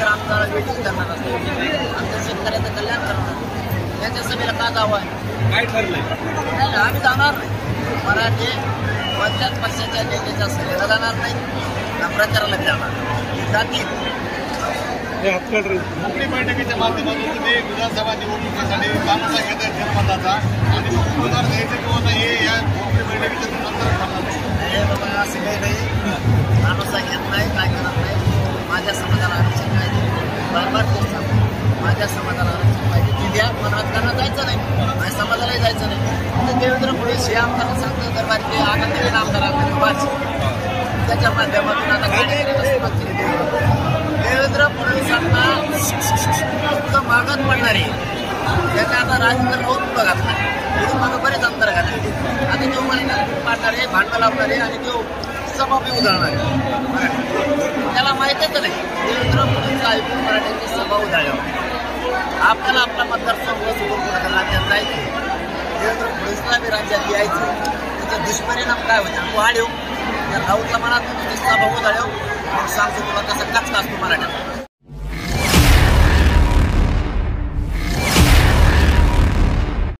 जर आमचा वेटिंग करणार असेल आमच्या शेतकऱ्याचं कल्याण करणार यांच्या सभेला का जावं आहे? काय ठरलंय? नाही आम्ही जाणार नाही. मराठी कोणत्याच पक्षाच्या नेत्याच्या सभेला जाणार नाही ना प्रचाराला जाणार जातील. कोकणी बैठकीच्या माध्यमातून तुम्ही विधानसभा निवडणुकीसाठी कानूसा घेत आहे जनमताचा आणि उमेदवार द्यायचे किंवा नाही हे या कोकणी बैठकीच्या नंतर ठरणार. हे बाबा असं काही नाही, कानूसा घेत नाही, काय करत नाही. माझ्या समाजाला आरक्षण पाहिजे, बार तेच सांगतो. माझ्या समाजाला आरक्षण पाहिजे ती द्या, पण राजकारणात जायचं नाही, माझ्या समाजालाही जायचं नाही. तर देवेंद्र फडणवीस हे आमदार सांगतो दरबार ते आनंदीन आमदार त्याच्या माध्यमातून आता देवेंद्र फडणवीसांना फक्त मागत पडणारे त्याच्या आता राजकारण होत पुढं घातला, पुढे मागं बरेच अंतर घातले. आता तो महिन्यात पाडणारे, भांडण लावणारे आणि तो सभा बी उधळणारे. त्याला माहितीच नाही देवेंद्र फडणवीस ऐकून मराठ्यांची सभा उधळल्यावर आपल्याला आपला मतदारसंघ सोडून राज्यात जायचं, देवेंद्र फडणवीसला बी राज्यात यायचं. त्याचे दुष्परिणाम काय होते वाढ येऊ त्या राऊतला मनात सभा उधळव मग सांगतो तुला कसं काच असतो मराठ्यात.